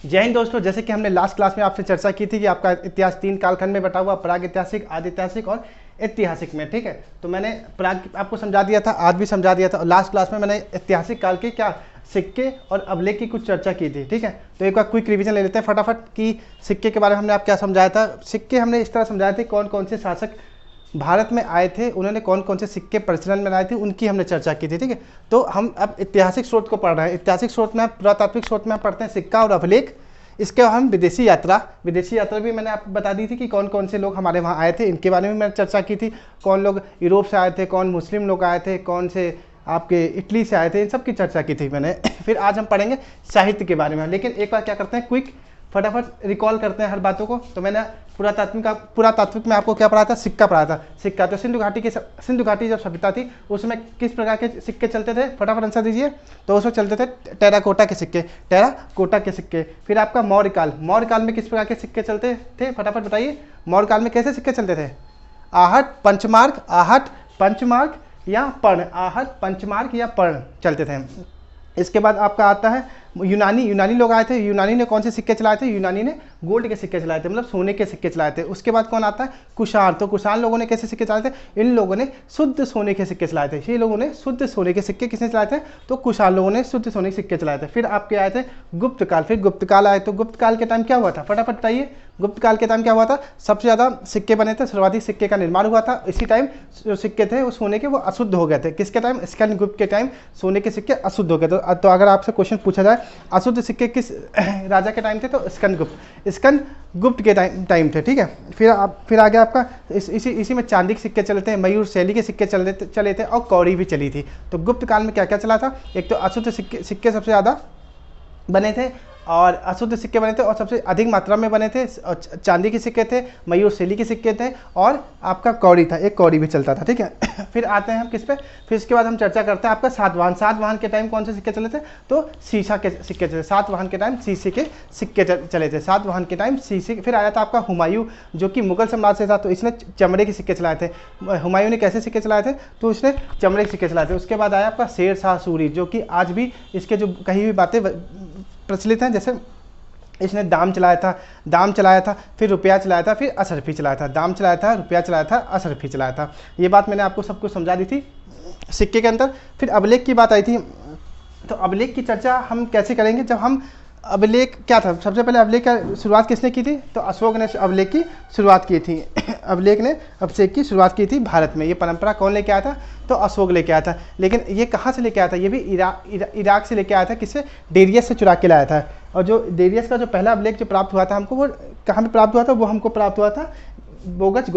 जय हिंद दोस्तों। जैसे कि हमने लास्ट क्लास में आपसे चर्चा की थी कि आपका इतिहास 3 कालखंड में बटा हुआ, प्राग ऐतिहासिक, आदि ऐतिहासिक और ऐतिहासिक में। ठीक है, तो मैंने प्राग आपको समझा दिया था, आज भी समझा दिया था, और लास्ट क्लास में मैंने ऐतिहासिक काल के क्या सिक्के और अभिलेख की कुछ चर्चा की थी। ठीक है, तो एक बार क्विक रिवीजन ले लेते हैं फटाफट कि सिक्के के बारे में हमने आप क्या समझाया था। सिक्के हमने इस तरह समझाए थे कौन कौन से शासक भारत में आए थे, उन्होंने कौन कौन से सिक्के प्रचलन में लाए थे, उनकी हमने चर्चा की थी। ठीक है, तो हम अब ऐतिहासिक स्रोत को पढ़ रहे हैं। ऐतिहासिक स्रोत में, पुरातात्विक स्रोत में हम पढ़ते हैं सिक्का और अभिलेख। इसके हम विदेशी यात्रा भी मैंने आपको बता दी थी कि कौन कौन से लोग हमारे वहाँ आए थे, इनके बारे में मैंने चर्चा की थी। कौन लोग यूरोप से आए थे, कौन मुस्लिम लोग आए थे, कौन से आपके इटली से आए थे, इन सब की चर्चा की थी मैंने। फिर आज हम पढ़ेंगे साहित्य के बारे में, लेकिन एक बार क्या करते हैं, क्विक फटाफट रिकॉल करते हैं हर बातों को। तो मैंने पुरातात्विक में आपको क्या पढ़ा था, सिक्का पढ़ा था। सिक्का तो सिंधु घाटी जब सभ्यता थी उसमें किस प्रकार के सिक्के चलते थे, फटाफट आंसर दीजिए। तो उसमें चलते थे टेराकोटा के सिक्के। फिर आपका मौर्य काल में किस प्रकार के सिक्के चलते थे, फटाफट बताइए। मौर्य काल में कैसे सिक्के चलते थे? आहट पंचमार्क या पर्ण चलते थे। इसके बाद आपका आता है यूनानी लोग आए थे। यूनानी ने कौन से सिक्के चलाए थे? यूनानी ने गोल्ड के सिक्के चलाए थे, मतलब सोने के सिक्के चलाए थे। उसके बाद कौन आता है? कुषाण। तो कुषाण लोगों ने कैसे सिक्के चलाए थे? इन लोगों ने शुद्ध सोने के सिक्के चलाए थे। ये लोगों ने शुद्ध सोने के सिक्के किसने चलाए थे? तो कुषाण लोगों ने शुद्ध सोने के सिक्के चलाए थे। फिर आपके आए थे गुप्त काल। फिर गुप्त काल आए, तो गुप्त काल के टाइम क्या हुआ था, फटाफट बताइए। गुप्त काल के टाइम क्या हुआ था? सबसे ज़्यादा सिक्के बने थे, सर्वाधिक सिक्के का निर्माण हुआ था। इसी टाइम जो सिक्के थे वो सोने के, वो अशुद्ध हो गए थे। किसके टाइम? स्कंदगुप्त के टाइम सोने के सिक्के अशुद्ध हो गए। तो अगर आपसे क्वेश्चन पूछा जाए अशुद्ध सिक्के किस राजा के टाइम थे, तो स्कंदगुप्त के टाइम थे। ठीक है, फिर आगे आपका इसी में चांदी के सिक्के चले थे, मयूर शैली के सिक्के चले थे, और कौड़ी भी चली थी। तो गुप्त काल में क्या क्या चला था? एक तो अशुद्ध सिक्के सबसे ज़्यादा बने थे, और अशुद्ध सिक्के बने थे, और सबसे अधिक मात्रा में बने थे। चांदी के सिक्के थे, मयूर शैली के सिक्के थे, और आपका कौड़ी था, एक कौड़ी भी चलता था। ठीक है, फिर आते हैं हम किस पे? फिर इसके बाद हम चर्चा करते हैं आपका सातवाहन के टाइम कौन से सिक्के चले थे? तो शीशा के सिक्के चले। सातवाहन के टाइम शीशे के सिक्के चले थे। सातवाहन के टाइम शीशे। फिर आया था आपका हुमायूं, जो कि मुगल सम्राट से था, तो इसने चमड़े के सिक्के चलाए थे। हुमायूं ने कैसे सिक्के चलाए थे? तो इसने चमड़े के सिक्के चलाए थे। उसके बाद आया आपका शेर शाह सूरी, जो कि आज भी इसके जो कही हुई बातें प्रचलित हैं, जैसे इसने दाम चलाया था, फिर रुपया चलाया था, फिर असरफी चलाया था। दाम चलाया था, रुपया चलाया था, असरफी चलाया था। ये बात मैंने आपको सब कुछ समझा दी थी सिक्के के अंदर। फिर अभिलेख की बात आई थी, तो अभिलेख की चर्चा हम कैसे करेंगे? जब हम अभिलेख क्या था, सबसे पहले अभिलेख का शुरुआत किसने की थी? तो अशोक ने अभिलेख की शुरुआत की थी। अभिलेख ने अभिषेक की शुरुआत की थी भारत में। ये परंपरा कौन लेके आया था? तो अशोक लेके आया था। लेकिन ये कहाँ से लेके आया था? ये भी इराक से लेके आया था। किससे? डेरियस से चुरा के लाया था। और जो डेरियस का जो पहला अभिलेख जो प्राप्त हुआ था हमको, वो कहाँ पे प्राप्त हुआ था? वो हमको प्राप्त हुआ था बोगस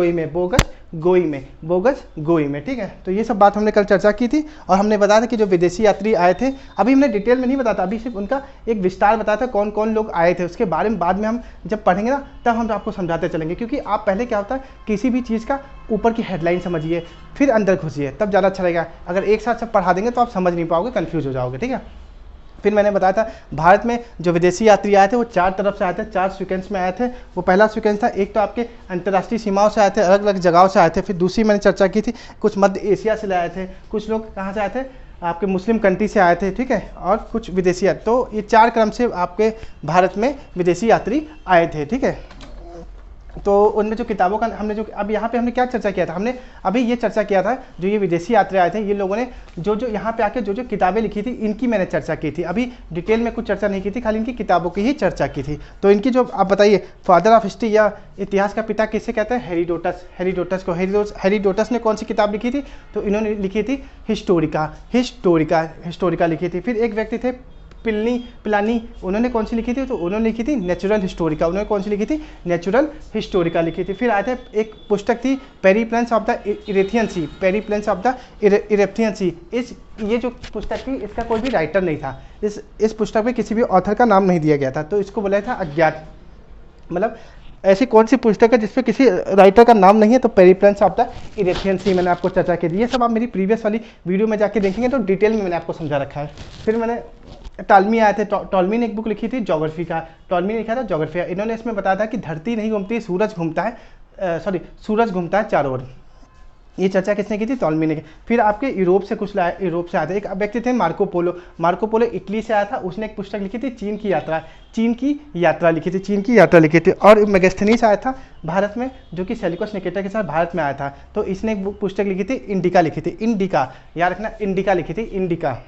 गोई में। ठीक है, तो ये सब बात हमने कल चर्चा की थी, और हमने बताया था कि जो विदेशी यात्री आए थे, अभी हमने डिटेल में नहीं बताया, अभी सिर्फ उनका एक विस्तार बताया था कौन कौन लोग आए थे। उसके बारे में बाद में हम जब पढ़ेंगे ना, तब हम आपको समझाते चलेंगे। क्योंकि आप पहले क्या होता है, किसी भी चीज़ का ऊपर की हेडलाइन समझिए, फिर अंदर घुसिए, तब ज़्यादा अच्छा रहेगा। अगर एक साथ सब पढ़ा देंगे तो आप समझ नहीं पाओगे, कन्फ्यूज हो जाओगे। ठीक है, फिर मैंने बताया था भारत में जो विदेशी यात्री आए थे वो 4 तरफ से आए थे, 4 सीक्वेंस में आए थे। वो पहला सीक्वेंस था, एक तो आपके अंतर्राष्ट्रीय सीमाओं से आए थे, अलग अलग जगहों से आए थे। फिर दूसरी मैंने चर्चा की थी, कुछ मध्य एशिया से आए थे, कुछ लोग कहाँ से आए थे, आपके मुस्लिम कंट्री से आए थे। ठीक है, और कुछ विदेशी यात्री। तो ये 4 क्रम से आपके भारत में विदेशी यात्री आए थे। ठीक है, तो उनमें जो किताबों का हमने जो अब यहाँ पे हमने क्या चर्चा किया था, हमने अभी ये चर्चा किया था, जो ये विदेशी यात्री आए थे, ये लोगों ने जो यहाँ पे आके जो किताबें लिखी थी, इनकी मैंने चर्चा की थी। अभी डिटेल में कुछ चर्चा नहीं की थी, खाली इनकी किताबों की ही चर्चा की थी। तो इनकी जो आप बताइए, फादर ऑफ हिस्ट्री या इतिहास का पिता किसे कहते हैं? हेरोडोटस ने कौन सी किताब लिखी थी? तो इन्होंने लिखी थी हिस्टोरिका लिखी थी। फिर एक व्यक्ति थे पिलानी, उन्होंने कौन सी लिखी थी? तो उन्होंने लिखी थी नेचुरल हिस्टोरिका। उन्होंने कौन सी लिखी थी? नेचुरल हिस्टोरिका लिखी थी। फिर आए थे, एक पुस्तक थी पेरिप्लस ऑफ द इरेथियन सी। ये जो पुस्तक थी, इसका कोई भी राइटर नहीं था। इस पुस्तक में किसी भी ऑथर का नाम नहीं दिया गया था, तो इसको बोला था अज्ञात। मतलब ऐसी कौन सी पुस्तक है जिसपे किसी राइटर का नाम नहीं है? तो पेरिप्लस ऑफ द इरेथियन सी मैंने आपको चर्चा की थी। ये सब आप मेरी प्रीवियस वाली वीडियो में जाके देखेंगे तो डिटेल में मैंने आपको समझा रखा है। फिर मैंने टॉलमी आए थे, टॉलमी ने एक बुक लिखी थी ज्योग्राफी का, टॉलमी ने लिखा था ज्योग्राफी। इन्होंने इसमें बताया था कि धरती नहीं घूमती, सूरज घूमता है चारों ओर। ये चर्चा किसने की थी? टॉलमी ने की। फिर आपके यूरोप से कुछ लाया, यूरोप से आया था एक व्यक्ति थे Marco Polo. Marco Polo Italy से आया था, उसने एक पुस्तक लिखी थी चीन की यात्रा। चीन की यात्रा लिखी थी, चीन की यात्रा लिखी थी। और मेगास्थनीज आया था भारत में, जो कि सेल्यूकस निकेटर के साथ भारत में आया था, तो इसने एक पुस्तक लिखी थी इंडिका लिखी थी। इंडिका याद रखना, इंडिका लिखी थी, इंडिका।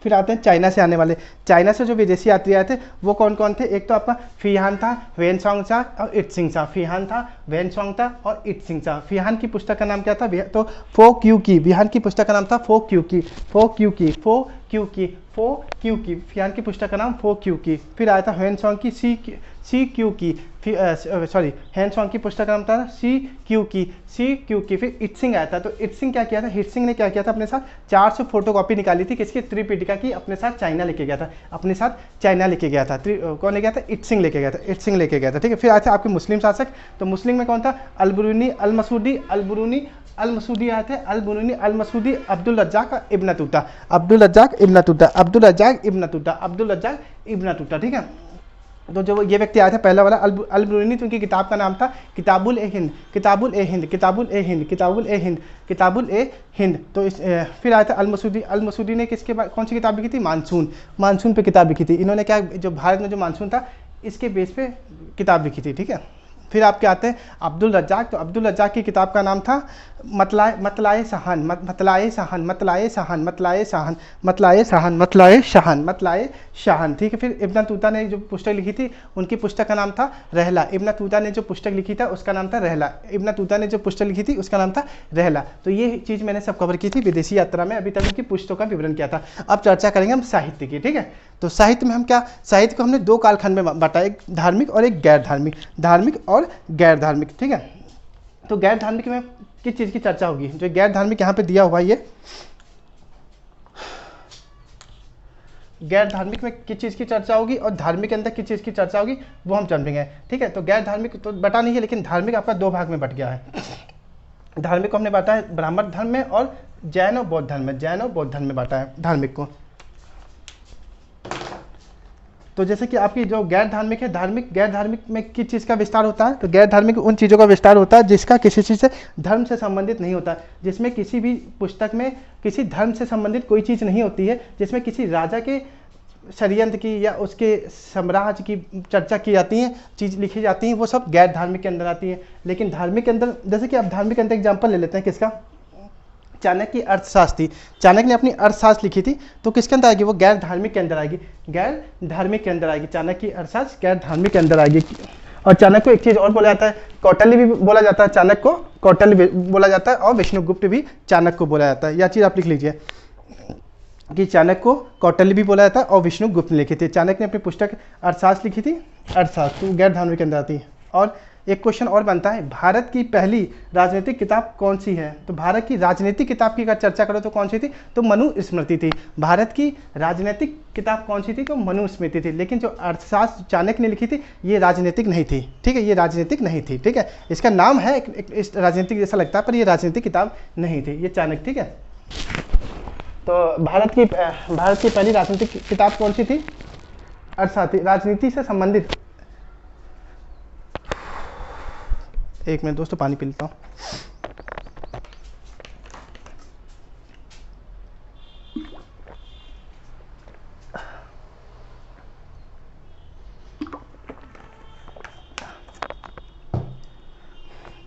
फिर आते हैं चाइना से आने वाले। चाइना से जो विदेशी यात्री आए थे वो कौन कौन थे? एक तो आपका फिहान था, वेनसोंग था और इटसिंग था। फिहान था, वेनसोंग था और इटसिंग था। फिहान की पुस्तक का नाम क्या था? तो फो क्यू की। विहान की पुस्तक का नाम था फो क्यू की, फो क्यू की, फो क्यू की, फो क्यू की। फिहान की पुस्तक का नाम फो क्यू की। फिर आया था वेनसोंग की सी क्यू की, सॉरी हेनसोंग की पुस्तक का नाम था सी क्यू की। फिर इटसिंग आया था, तो इटसिंग क्या किया था? हिटसिंग ने क्या किया था? अपने साथ 400 फोटोकॉपी निकाली थी किसकी? त्रिपिटिका की। अपने साथ चाइना लेके गया था, अपने साथ चाइना लेके गया था। कौन ले गया था? इटसिंग लेके गया था, इटसिंग लेके गया था, ठीक है। फिर आए थे आपके मुस्लिम शासक, तो मुस्लिम में कौन था? अलबरूनी अल मसूदी, अलबरूनी अल मसूदी आए थे, अलबरूनी अल मसूदी, अब्दुल रज्जाक इब्न तुता, अब्दुल रज्जाक इब्न तुता, अब्दुल रज्जाक इब्न तुता, अब्दुल रज्जाक इब्न तुता, ठीक है। तो जो ये व्यक्ति आया था पहला वाला अल-बरूनी, तो उनकी किताब का नाम था किताबुल ए हिंद, किताबुल ए हिंद, किताबुल ए हिंद, किताबुल ए हिंद, किताबुल ए हिंद। तो इस फिर आया था अल मसूदी। अल मसूदी ने किसके कौन सी किताब लिखी थी? मानसून, मानसून पे किताब लिखी थी। इन्होंने क्या, जो भारत में जो मानसून था इसके बेस पे किताब लिखी थी, ठीक है। फिर आपके आते हैं अब्दुल रज्जाक, तो अब्दुल रज्जाक की किताब का नाम था मतलाए सहान, मतलाए सहान, मतलाए सहान, मतलाए सहान, मतलाए सहान, मतलाए शाहन, मतलाए शाहन, ठीक है। फिर इब्न तूता ने जो पुस्तक लिखी थी उनकी पुस्तक का नाम था रहला। इब्न तूता ने जो पुस्तक लिखी था उसका नाम था रहला। इब्न तूता ने जो पुस्तक लिखी थी उसका नाम था रहला। तो ये चीज़ मैंने सब कवर की थी विदेशी यात्रा में, अभी तक उनकी पुस्तकों का विवरण किया था। अब चर्चा करेंगे हम साहित्य की, ठीक है। तो साहित्य में हम क्या, साहित्य को हमने दो कालखंड में बांटा, एक धार्मिक और एक गैर धार्मिक, धार्मिक और गैर धार्मिक, ठीक है। तो गैर धार्मिक में किस चीज़ की चर्चा होगी? जो गैर धार्मिक यहाँ पे दिया हुआ ये गैर धार्मिक में किस चीज़ की चर्चा होगी और धार्मिक के अंदर किस चीज़ की चर्चा होगी वो हम समझेंगे, ठीक है। तो गैर धार्मिक तो बटा नहीं है, लेकिन धार्मिक आपका दो भाग में बट गया है। धार्मिक को हमने बांटा है ब्राह्मण धर्म में और जैन और बौद्ध धर्म में, जैन और बौद्ध धर्म में बांटा है धार्मिक को। तो जैसे कि आपकी जो गैर धार्मिक है, धार्मिक गैर धार्मिक में किस चीज़ का विस्तार होता है? तो गैर धार्मिक उन चीज़ों का विस्तार होता है जिसका किसी चीज़ से धर्म से संबंधित नहीं होता, जिसमें किसी भी पुस्तक में किसी धर्म से संबंधित कोई चीज़ नहीं होती है, जिसमें किसी राजा के षड्यंत्र की या उसके साम्राज्य की चर्चा की जाती है, चीज़ लिखी जाती हैं, वो सब गैर धार्मिक के अंदर आती है। लेकिन धार्मिक के अंदर, जैसे कि आप धार्मिक के अंदर एग्जाम्पल ले लेते हैं किसका? चाणक्य की अर्थशास्त्र थी, चाणक्य ने अपनी अर्थशास्त्र लिखी थी, तो किसके अंदर आएगी? वो गैर धार्मिक के अंदर आएगी, गैर धार्मिक के अंदर आएगी। चाणक्य की अर्थशास्त्र गैर धार्मिक के अंदर आएगी। और चाणक्य को एक चीज़ और बोला जाता है, कौटिल्य भी बोला जाता है, चाणक्य को कौटिल्य बोला जाता है, और विष्णुगुप्त भी चाणक्य को बोला जाता है। यह चीज़ आप लिख लीजिए कि चाणक्य को कौटिल्य भी बोला जाता है और विष्णुगुप्त ने लिखी थी। चाणक्य ने अपनी पुस्तक अर्थशास्त्र लिखी थी, अर्थशास्त्र, तो गैर धार्मिक के अंदर आती है। और एक क्वेश्चन और बनता है, भारत की पहली राजनीतिक किताब कौन सी है? तो भारत की राजनीतिक किताब की अगर चर्चा करो तो कौन सी थी? तो मनुस्मृति थी। भारत की राजनीतिक किताब कौन सी थी? तो मनुस्मृति थी। लेकिन जो अर्थशास्त्र चाणक्य ने लिखी थी ये राजनीतिक नहीं थी, ठीक है, ये राजनीतिक नहीं थी, ठीक है। इसका नाम है इस राजनीतिक जैसा लगता है, पर ये राजनीतिक किताब नहीं थी, ये चाणक्य, ठीक है। तो भारत की पहली राजनीतिक किताब कौन सी थी? अर्थशास्त्र, राजनीति से संबंधित। एक मिनट दोस्तों, पानी पी लेता हूँ।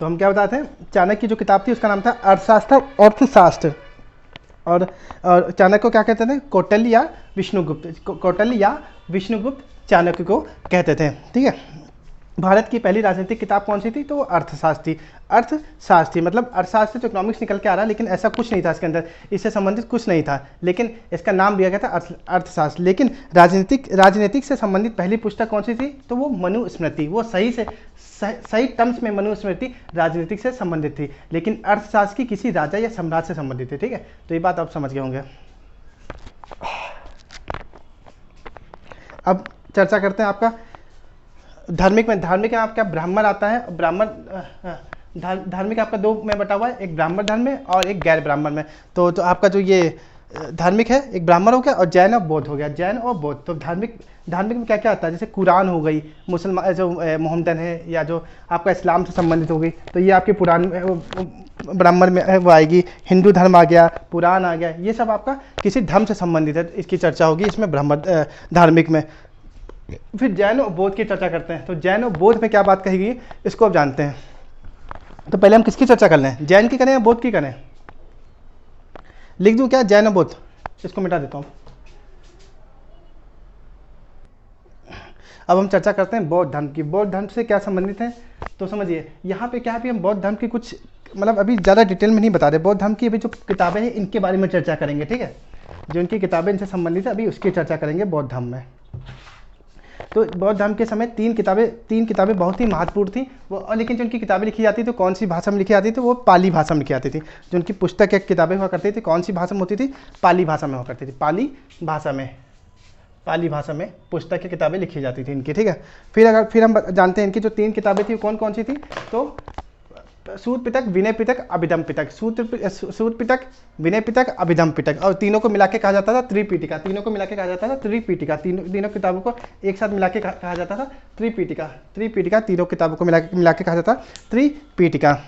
तो हम क्या बताते हैं, चाणक्य की जो किताब थी उसका नाम था अर्थशास्त्र। और चाणक्य को क्या कहते थे? कौटिल्य या विष्णुगुप्त, कौटिल्य या विष्णुगुप्त चाणक्य को कहते थे, ठीक है। भारत की पहली राजनीतिक किताब कौन सी थी? तो वो अर्थशास्त्र थी, अर्थशास्त्र, मतलब अर्थशास्त्र तो इकोनॉमिक्स निकल के आ रहा है, लेकिन ऐसा कुछ नहीं था इसके अंदर, इससे संबंधित कुछ नहीं था, लेकिन इसका नाम दिया गया था अर्थशास्त्र। लेकिन राजनीतिक से संबंधित पहली पुस्तक कौन सी थी? तो वो मनुस्मृति, वो सही टर्म्स में मनुस्मृति राजनीतिक से संबंधित थी, लेकिन अर्थशास्त्र की किसी राजा या सम्राट से संबंधित थी, ठीक है। तो ये बात आप समझ गए होंगे। अब चर्चा करते हैं आपका धार्मिक में आपका ब्राह्मण आता है, ब्राह्मण धार्मिक आपका दो में बटा हुआ है, एक ब्राह्मण धर्म में और एक गैर ब्राह्मण में। तो आपका जो ये धार्मिक है, एक ब्राह्मण हो गया और जैन और बौद्ध हो गया, जैन और बौद्ध। तो धार्मिक में क्या क्या आता है? जैसे कुरान हो गई, मुसलमान जो मोहम्मदन है, या जो आपका इस्लाम से संबंधित हो गई, तो ये आपके ब्राह्मण में वो आएगी, हिंदू धर्म आ गया, पुराण आ गया, ये सब आपका किसी धर्म से संबंधित है, इसकी चर्चा होगी इसमें ब्रह्म धार्मिक में। फिर जैन और बौद्ध की चर्चा करते हैं। तो जैन और बौद्ध में क्या बात कही गई इसको आप जानते हैं। तो पहले हम किसकी चर्चा कर लें, जैन की करें या बौद्ध की करें? लिख दूं क्या जैन और बौद्ध? इसको मिटा देता हूँ। अब हम चर्चा करते हैं बौद्ध धर्म की। बौद्ध धर्म से क्या संबंधित है तो समझिए, यहाँ पे क्या है, हम बौद्ध धर्म की कुछ मतलब अभी ज़्यादा डिटेल में नहीं बता रहे। बौद्ध धर्म की अभी जो किताबें हैं इनके बारे में चर्चा करेंगे, ठीक है, जो इनकी किताबें इनसे संबंधित है अभी उसकी चर्चा करेंगे बौद्ध धर्म में। तो बौद्ध धर्म के समय तीन किताबें बहुत ही महत्वपूर्ण थी वो, और लेकिन जो उनकी किताबें लिखी जाती थी तो कौन सी भाषा में लिखी जाती थी, वो पाली भाषा में लिखी जाती थी। जो उनकी पुस्तक एक किताबें हुआ करती थी कौन सी भाषा में होती थी, पाली भाषा में हुआ करती थी, पाली भाषा में पुस्तक की किताबें लिखी जाती थी इनकी, ठीक है। फिर हम जानते हैं इनकी जो तीन किताबें थी कौन कौन सी थी, तो सूत पिटक, विनय पिटक, अभिधम पिटक। सूत पिटक, विनय पिटक, अभिधम पिटक, और तीनों को मिला के कहा जाता था त्रिपीठिका। तीनों को मिला के कहा जाता था त्रिपीठिका। तीनों किताबों को एक साथ मिला के कहा जाता था त्रिपीठिका। तीनों किताबों को मिला के कहा जाता त्रिपीठिका।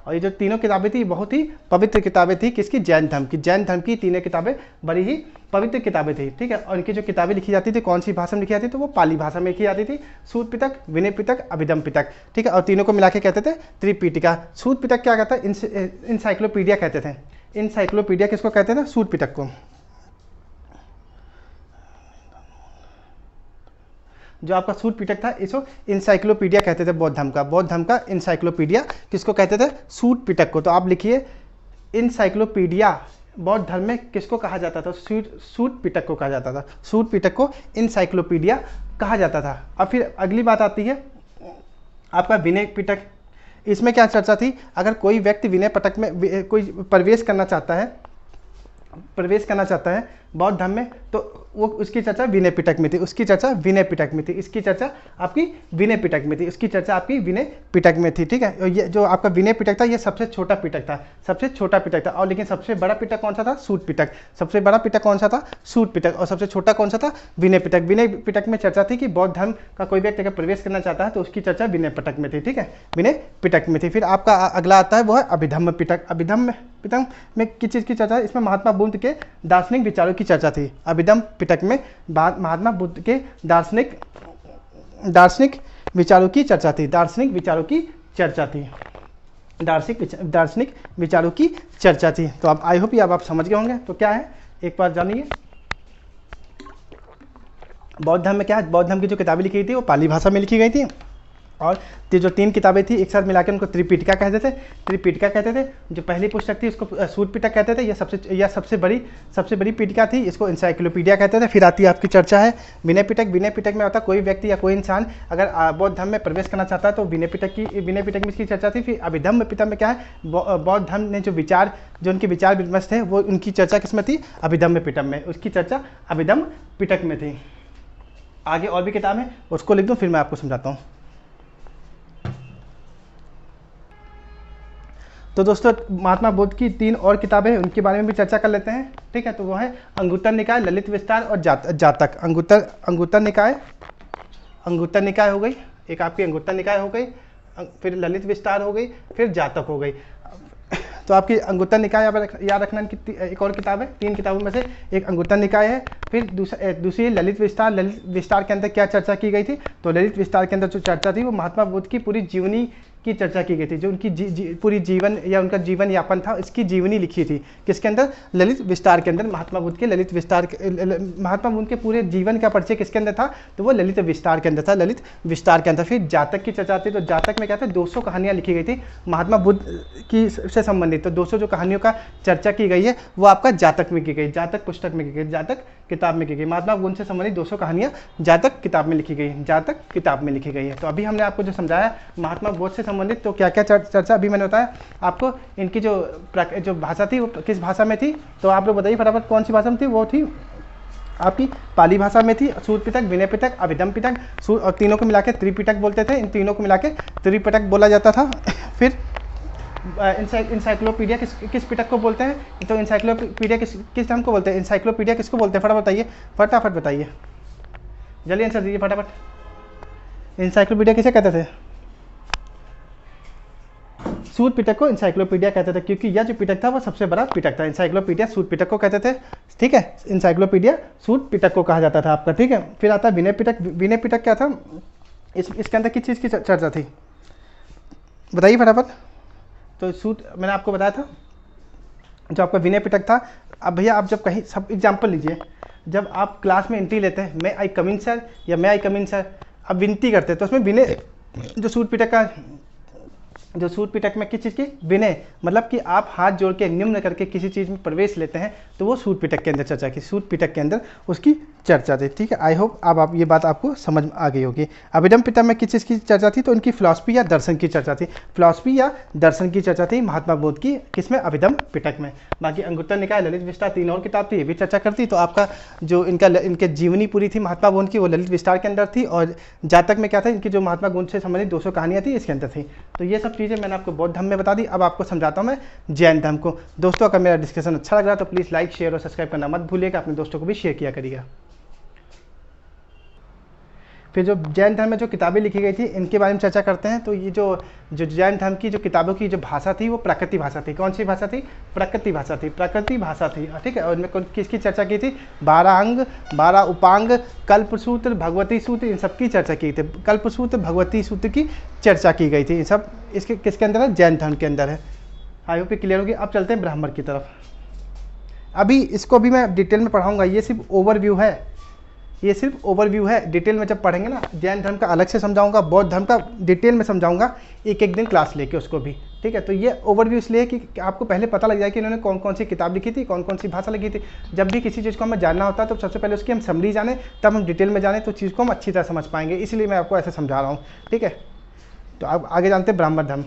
और ये जो तीनों किताबें थी बहुत ही पवित्र किताबें थी किसकी, जैन धर्म की तीनों किताबें बड़ी ही पवित्र किताबें थी, ठीक है। और इनकी जो किताबें लिखी जाती थी कौन सी भाषा में लिखी जाती थी, तो वो पाली भाषा में लिखी जाती थी। सूत पिटक, विनय पिटक, अभिधम पिटक, ठीक है। और तीनों को मिला के कहते थे त्रिपीठिका। सूत पिटक क्या कहता है, इंसाइक्लोपीडिया कहते थे। इंसाइक्लोपीडिया किसको कहते थे, सूत पिटक को। जो आपका सूत पिटक था इसको इंसाइक्लोपीडिया कहते थे बौद्ध धर्म का इंसाइक्लोपीडिया किसको कहते थे, सूत पिटक को। तो आप लिखिए इंसाइक्लोपीडिया बौद्ध धर्म में किसको कहा जाता था, सूत पिटक को कहा जाता था। सूत पिटक को इंसाइक्लोपीडिया कहा जाता था। अब फिर अगली बात आती है आपका विनय पिटक। इसमें क्या चर्चा थी, अगर कोई व्यक्ति विनय पिटक में कोई प्रवेश करना चाहता है बौद्ध धर्म में, तो वो उसकी चर्चा विनय पिटक में थी, इसकी चर्चा आपकी विनय पिटक में थी, ठीक है। ये जो आपका विनय पिटक था ये सबसे छोटा पिटक था, और लेकिन सबसे बड़ा पिटक कौन सा था, सूत पिटक। सबसे बड़ा पिटक कौन सा था, सूत पिटक, और सबसे छोटा कौन सा था, विनय पिटक। विनय पिटक में चर्चा थी कि बौद्ध धर्म का कोई व्यक्ति अगर प्रवेश करना चाहता है तो उसकी चर्चा विनय पिटक में थी, ठीक है, विनय पिटक में थी। फिर आपका अगला आता है वो है अभिधम्म पिटक। अभिधम्म पिटक में किस चीज़ की चर्चा है, इसमें महात्मा बुद्ध के दार्शनिक विचारों की चर्चा थी। अभिधम्म पिटक में महात्मा बुद्ध के दार्शनिक विचारों की चर्चा थी। तो अब आई होप ये अब आप समझ गए होंगे। तो क्या है एक बार जानिए, बौद्ध धर्म में क्या है, बौद्ध धर्म की जो किताबें लिखी गई थी वो पाली भाषा में लिखी गई थी, और जो तीन किताबें थी एक साथ मिलाकर उनको त्रिपीठिका कहते थे। जो पहली पुस्तक थी उसको सूत पिटक कहते थे, यह सबसे बड़ी पीठिका थी, इसको इंसाइक्लोपीडिया कहते थे। फिर आती है आपकी चर्चा है विनय पिटक में होता है कोई व्यक्ति या कोई इंसान अगर बौद्ध धर्म में प्रवेश करना चाहता है तो विनय पिटक में इसकी चर्चा थी। फिर अभिधम्म पिटक में क्या है, बौद्ध धर्म ने जो उनके विचार विमर्श थे वो उनकी चर्चा किसमें थी, अभिधम्म पिटक में, उसकी चर्चा अभिधम्म पिटक में थी। आगे और भी किताब है उसको लिख दूँ फिर मैं आपको समझाता हूँ। तो दोस्तों महात्मा बुद्ध की तीन और किताबें हैं उनके बारे में भी चर्चा कर लेते हैं, ठीक है। तो वो है अंगुत्तर निकाय, ललित विस्तार और जातक। अंगुत्तर निकाय हो गई, एक आपकी अंगुत्तर निकाय हो गई, फिर ललित विस्तार हो गई, फिर जातक हो गई। तो आपकी अंगुत्तर निकाय याद रखना की एक और किताब है, तीन किताबों में से एक अंगुत्तर निकाय है। फिर दूसरी ललित विस्तार के अंदर क्या चर्चा की गई थी, तो ललित विस्तार के अंदर जो चर्चा थी वो महात्मा बुद्ध की पूरी जीवनी की चर्चा की गई थी। जो उनकी पूरी जीवन या उनका जीवन यापन था इसकी जीवनी लिखी थी किसके अंदर, ललित विस्तार के अंदर। महात्मा बुद्ध के पूरे जीवन का परिचय किसके अंदर था, तो वो ललित विस्तार के अंदर। फिर जातक की चर्चा थी, तो जातक में क्या था 200 कहानियाँ लिखी गई थी महात्मा बुद्ध की से संबंधित। तो 200 जो कहानियों का चर्चा की गई है वो आपका जातक में की गई, जातक पुस्तक में की गई, जातक किताब में की गई। महात्मा बुद्ध से संबंधित 200 कहानियाँ जातक किताब में लिखी गई है। तो अभी हमने आपको जो समझाया महात्मा बुद्ध से संबंधित, तो क्या क्या चर्चा अभी मैंने बताया आपको। इनकी जो भाषा थी वो किस भाषा में थी, तो आप लोग बताइए फटाफट कौन सी भाषा में थी। वो थी आपकी पाली भाषा में थी। सूत पिटक, विनय पिटक, अभिधम्म पिटक, और तीनों को मिला के त्रिपिटक बोलते थे। इन तीनों को मिला के त्रिपिटक बोला जाता था। फिर इंसाइक्लोपीडिया किस पिटक को बोलते हैं, तो इंसाइक्लोपीडिया किस धर्म को बोलते हैं, इंसाइक्लोपीडिया किसको बोलते हैं, फटाफट बताइए, जल्दी आंसर दीजिए फटाफट। इंसाइक्लोपीडिया किसे कहते थे, सूत पिटक को इंसाइक्लोपीडिया कहते थे, क्योंकि यह जो पिटक था वो सबसे बड़ा पिटक था। इंसाइक्लोपीडिया सूत पिटक को कहते थे, ठीक है, इंसाइक्लोपीडिया सूत पिटक को कहा जाता था आपका, ठीक है। फिर आता है विनय पिटक। विनय पिटक क्या था, इसके अंदर किस चीज़ की चर्चा थी, बताइए फटाफट। तो सूत मैंने आपको बताया था, जो आपका विनय पिटक था। अब भैया आप जब कहीं, सब एग्जाम्पल लीजिए, जब आप क्लास में एंट्री लेते हैं, मैं आई कम इन सर या मैं आई कम इन सर, अब विनती करते हैं, तो उसमें विनय, जो सूत पिटक का, जो सूत पिटक में किस चीज़ की, विनय, मतलब कि आप हाथ जोड़ के निम्न करके किसी चीज़ में प्रवेश लेते हैं, तो वो सूत पिटक के अंदर चर्चा की, सूत पिटक के अंदर उसकी चर्चा थी, ठीक है। आई होप अब आप ये बात आपको समझ में आ गई होगी। अभिधम पिटक में किस चीज़ की चर्चा थी, तो उनकी फिलॉसफी या दर्शन की चर्चा थी, फिलॉसफी या दर्शन की चर्चा थी महात्मा बुद्ध की, किसमें, अभिधम पिटक में। बाकी अंगुत्तर निकाय, ललित विस्तार, 3 और किताब थी, ये भी चर्चा करती। तो आपका जो इनके जीवनी पूरी थी महात्मा बुद्ध की, वो ललित विस्तार के अंदर थी, और जातक में क्या था, इनकी जो महात्मा बुद्ध से संबंधित 200 कहानियाँ थी, इसके अंदर थी। तो ये सब चीज़ें मैंने आपको बौद्ध धर्म में बता दी। अब आपको समझाता हूँ मैं जैन धर्म को। दोस्तों अगर मेरा डिस्कशन अच्छा लग रहा है तो प्लीज़ लाइक, शेयर और सब्सक्राइब करना मत भूलिएगा, अपने दोस्तों को भी शेयर किया करिएगा। फिर जो जैन धर्म में जो किताबें लिखी गई थी, इनके बारे में चर्चा करते हैं। तो ये जो जैन धर्म की जो किताबों की जो भाषा थी, वो प्राकृतिक भाषा थी। कौन सी भाषा थी, प्राकृतिक भाषा थी, प्राकृतिक भाषा थी, ठीक है। और इनमें किसकी चर्चा की थी, 12 अंग, 12 उपांग, कल्पसूत्र, भगवती सूत्र, इन सब की चर्चा की थी। कल्पसूत्र, भगवती सूत्र की चर्चा की गई थी। ये सब इसके किसके अंदर है, जैन धर्म के अंदर है। आई होप क्लियर होगी। अब चलते हैं ब्राह्मण की तरफ। अभी इसको भी मैं डिटेल में पढ़ाऊंगा, ये सिर्फ ओवरव्यू है, ये सिर्फ ओवरव्यू है। डिटेल में जब पढ़ेंगे ना, जैन धर्म का अलग से समझाऊंगा, बौद्ध धर्म का डिटेल में समझाऊंगा, एक एक दिन क्लास लेके उसको भी, ठीक है। तो ये ओवरव्यू इसलिए कि आपको पहले पता लग जाए कि इन्होंने कौन कौन सी किताब लिखी थी, कौन कौन सी भाषा लिखी थी। जब भी किसी चीज़ को हमें जानना होता है तो सबसे पहले उसकी हम समरी जाने, तब हम डिटेल में जाने, तो चीज़ को हम अच्छी तरह समझ पाएंगे। इसलिए मैं आपको ऐसे समझा रहा हूँ, ठीक है। तो अब आगे जानते हैं ब्राह्मण धर्म।